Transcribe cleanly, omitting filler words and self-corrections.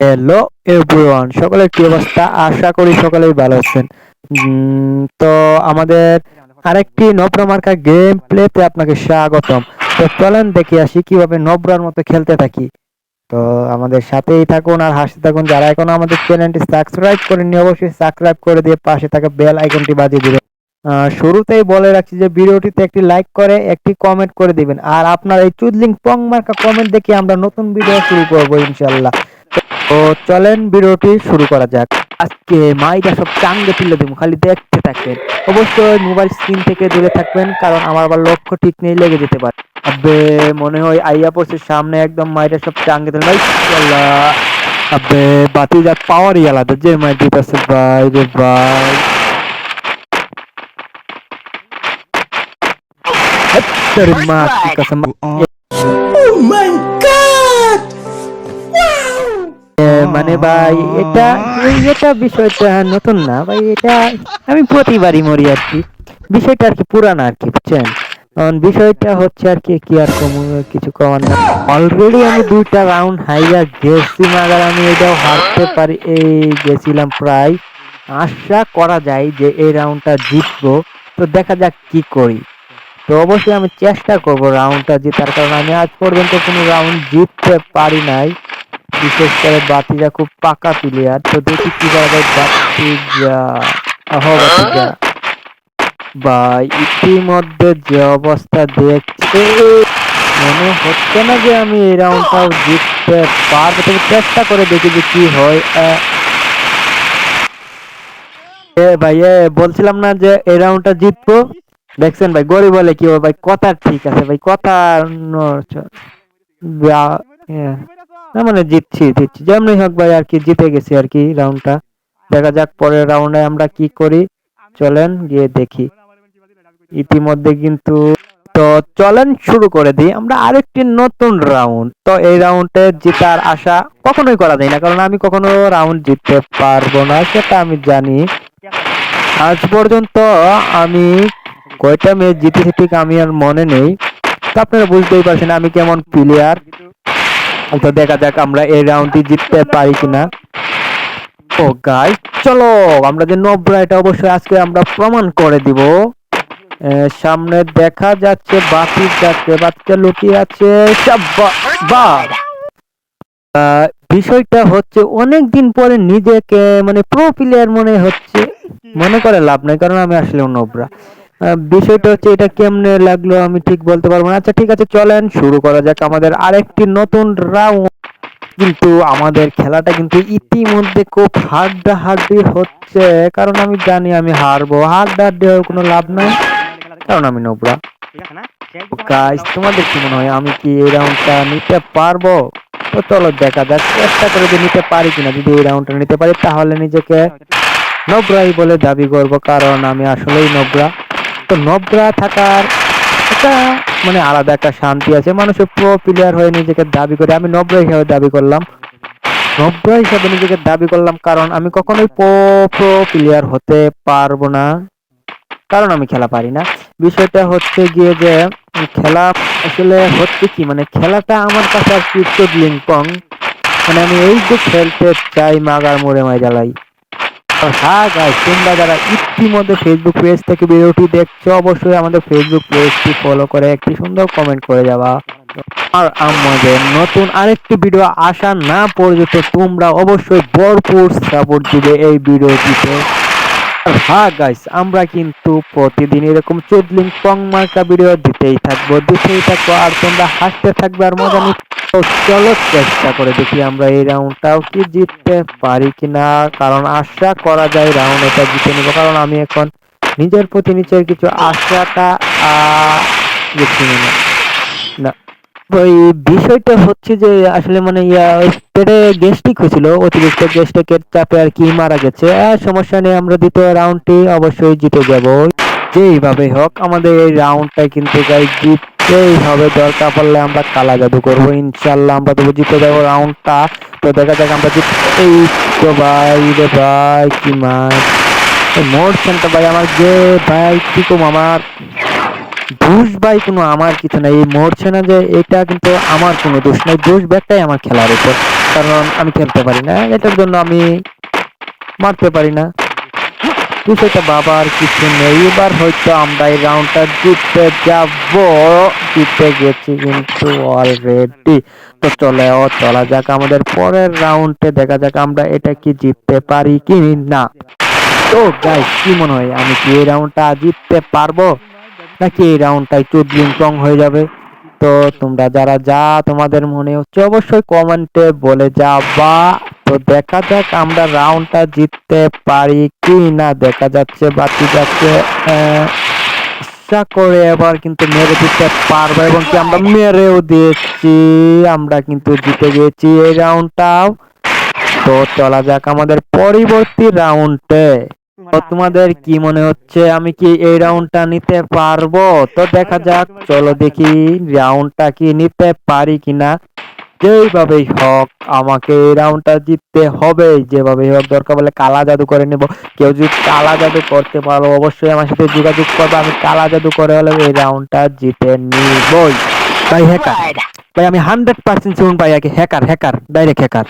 Hello everyone, সকলের কি অবস্থা? আশা করি সকলেই ভালো আছেন। তো আমাদের আরেকটি নবরা মার্কা গেম প্লেতে আপনাকে স্বাগতম। তো চলেন দেখে আসি কিভাবে নবরার মতো খেলতে থাকি। তো আমাদের সাথেই থাকুন আর হাসতে থাকুন। যারা এখনো আমাদের চ্যানেলটি সাবস্ক্রাইব করেননি অবশ্যই সাবস্ক্রাইব করে দিয়ে পাশে থাকা বেল আইকনটি বাজিয়ে দিবেন। শুরুতেই বলে রাখছি যে ভিডিওটিতে একটি লাইক করে একটি কমেন্ট করে দিবেন। আর আপনার এই চুদলিং পং মার্কা কমেন্ট দেখে আমরা নতুন ভিডিও শুরু করব ইনশাল্লাহ। তো চলেন ভিডিওটি শুরু করা যাক। আজকে মাইটা সব চাঙ্গে তুলে দেবো, খালি দেখতে থাকবেন। অবশ্যই মোবাইল স্ক্রিন থেকে দূরে থাকবেন, কারণ আমার আবার লক্ষ্য ঠিক নেই, লেগে যেতে পারে। আবে মনে হয় আইয়া পড়ছে সামনে, একদম মাইটা সব চাঙ্গে তুলে ভাই। আল্লাহ, আবে বাতি যা পাওয়ারই আলাদা, যে মাইট দিতেছে ভাই রে ভাই। হেত্তেরি মা কি কসম। Oh my god! মানে ভাই এটা বিষয়টা নতুন না ভাই, এটা আমি প্রতিবারই মরি আর কি। বিষয়টা আর কি পুরানা আর কি, বুঝছেন? কারণ বিষয়টা হচ্ছে আর কি, কি আর কম, কিছু কমার না। অলরেডি আমি 2টা রাউন্ড হাইয়া গেছি, মাগার আমি এটাও হারতে পারি। এই গেছিলাম প্রায়। আশা করা যায় যে এই রাউন্ডটা জিতবো। তো দেখা যাক কি করি। তো অবশ্যই আমি চেষ্টা করব রাউন্ডটা জেতার, কারণ আমি আজ পর্যন্ত কোনো রাউন্ড জিততে পারি নাই। বিশেষ করে বাতিজা খুব পাকা প্লেয়ার। তো দেখি কি করা যায়। বাতিজা, বাতিজা ভাই, ইতিমধ্যে যে অবস্থা দেখছি মনে হচ্ছে না যে আমি এই রাউন্ডটাও জিততে পারবো, তবে চেষ্টা করে দেখি যে কি হয়। ভাই বলছিলাম না যে এই রাউন্ডটা জিতবো। দেখছেন ভাই, গরিব বলে কি হবে ভাই, কথা ঠিক আছে ভাই, কথা না মানে জিতছি জিতছি যেমনি হোক ভাই, আর কি জিতে গেছি আর কি রাউন্ডটা। দেখা যাক পরের রাউন্ডে আমরা কি করি। চলেন গিয়ে দেখি। ইতিমধ্যে কিন্তু, তো চলেন শুরু করে দিই আমরা আরেকটি নতুন রাউন্ড। তো এই রাউন্ডে জেতার আশা কখনোই করা যায় না, কারণ আমি কখনো রাউন্ড জিততে পারবো না, সেটা আমি জানি। আজ পর্যন্ত আমি কয়টা ম্যাচ জিতেছি ঠিক আমি আর মনে নেই। তো আপনারা বুঝতেই পারছেন আমি কেমন প্লেয়ার। তো দেখা যাক আমরা এই রাউন্ডটি জিততে পারি কিনা। ও গাইস, চলো আমরা যে নবরা, এটা অবশ্যই আজকে আমরা প্রমাণ করে দিব। সামনে দেখা যাচ্ছে বাতি যাচ্ছে, বাচ্চা লুকিয়ে আছে। বাহ, বিষয়টা হচ্ছে অনেক দিন পরে নিজেকে মানে প্রো প্লেয়ার মনে হচ্ছে। মনে করে লাভ নাই, কারণ আমি আসলে নবরা। বিষয়টা হচ্ছে এটা কেমনে লাগলো আমি ঠিক বলতে পারবো না। আচ্ছা ঠিক আছে, চলেন শুরু করা যাক আমাদের আরেকটি নতুন রাউন্ড। কিন্তু আমাদের খেলাটা কিন্তু ইতিমধ্যে খুব হাড্ডাহাড্ডি হচ্ছে, কারণ আমি জানি আমি হারবো। হাড্ডাহাড্ডি হয়ে কোনো লাভ নাই, কারণ আমি নোবরা। গাইস, তোমাদের কি মনে হয় আমি কি এই রাউন্ডটা নিতে পারবো? তো চলো দেখা যাক, চেষ্টা করে যে নিতে পারি কিনা। যদি এই রাউন্ডটা নিতে পারি তাহলে নিজেকে নোবরাই বলে দাবি করব, কারণ আমি আসলেই নোবরা। তো নোবরা থাকার একটা মানে আলাদা একটা শান্তি আছে। মানুষের প্রো প্লেয়ার হয়ে নিজেকে দাবি করে, আমি নোবরা হিসেবে দাবি করলাম। নোবরা হিসেবে নিজেকে দাবি করলাম, কারণ আমি কখনোই প্রো প্লেয়ার হতে পারবো না, কারণ আমি খেলা পারি না। বিষয়টা হচ্ছে গিয়ে যে খেলা আসলে হচ্ছে কি, মানে খেলাটা আমার কাছে আর কি চুদলিং পং। মানে আমি এই যে খেলতে চাই মাগার মোড়ে মাই জ্বালাই। হ্যাঁ গাইস, তোমরা যারা ইতিমধ্যে ফেসবুক পেজ থেকে ভিডিওটি দেখছো অবশ্যই আমাদের ফেসবুক পেজটি ফলো করে একটি সুন্দর কমেন্ট করে যাবা। আর আমাদের নতুন আরেকটি ভিডিও আসা না পর্যন্ত তোমরা অবশ্যই ভরপুর সাপোর্ট দিবে এই ভিডিওটিতে। হ্যাঁ গাইস, আমরা কিন্তু প্রতিদিন এরকম চুদলিং পং মার্কা ভিডিও দিতেই থাকবো আর তোমরা হাসতে থাকবে আর মজা নিতে। তো চলো চেষ্টা করে দেখি আমরা এই রাউন্ডটাও কি জিততে পারি কিনা, কারণ আশা করা যায় রাউন্ড এটা জিতে নিব, কারণ আমি এখন নিজের প্রতি নিচের কিছু আশাটা দেখছি না। না, ওই বিষয়টা হচ্ছে যে আসলে মানে পেটে গ্যাস্ট্রিক হয়েছিল, অতিরিক্ত গ্যাস্ট্রিকের চাপে আর কি মারা গেছে। সমস্যা নেই, আমরা দ্বিতীয় রাউন্ডটি অবশ্যই জিতে যাব। যেইভাবে হোক আমাদের এই রাউন্ডটা কিন্তু গাইস জিততেই হবে, দরকার পড়লে আমরা কালা জাদু করবো ইনশাল্লাহ, আমরা তবু জিতে যাবো রাউন্ডটা। তো দেখা যাক আমরা এই তো ভাই রে ভাই, কি মার মরছেন তো ভাই আমার, যে ভাই কি কম আমার দোষ ভাই, আমার কিছু নাই। এই মরছে না যে এটা কিন্তু আমার কোনো দোষ নাই, দোষ ব্যাগটাই আমার খেলার উপর। কারণ আমি খেলতে পারি না, এটার জন্য আমি মারতে পারি না। বিষয়টা বাবার কিছু নেই। এবার হয়তো আমরা এই রাউন্ডটা জিততে যাব, জিতে গেছি কিন্তু অলরেডি। তো চলা যাক আমাদের পরের রাউন্ডে, দেখা যাক আমরা এটা কি জিততে পারি কি না। তো গাইস, কি মনে হয় আমি কি এই রাউন্ডটা জিততে পারবো, নাকি এই রাউন্ডটাই চুদলিং চং হয়ে যাবে? তো তোমরা যারা তোমাদের মনে হচ্ছে অবশ্যই কমেন্টে বলে যাবা। তো দেখা যাক আমরা রাউন্ডটা জিততে পারি কি না। দেখা যাচ্ছে বাতি যাচ্ছে, আশা করে এবার কিন্তু মেরে দিতে পারবো, এবং কি আমরা মেরেও দিয়েছি। আমরা কিন্তু জিতে গেছি এই রাউন্ডটাও। তো চলা যাক আমাদের পরবর্তী রাউন্ডে। তো তোমাদের কি মনে হচ্ছে আমি কি এই রাউন্ডটা নিতে পারবো? তো দেখা যাক, চলো দেখি রাউন্ডটা কি নিতে পারি কিনা। যেভাবেই হোক আমাকে এই রাউন্ডটা জিততে হবে, যেভাবেই হোক, দরকার বলে কালা জাদু করে নেব। কেউ যদি কালা জাদু করতে পারো অবশ্যই আমার সাথে যোগাযোগ করবে, আমি কালা জাদু করে হলেও এই রাউন্ডটা জিতে নিবই। ভাই হ্যাকার, ভাই আমি 100% শিওর ভাই, আগে হ্যাকার, ডাইরেক্ট হ্যাকার।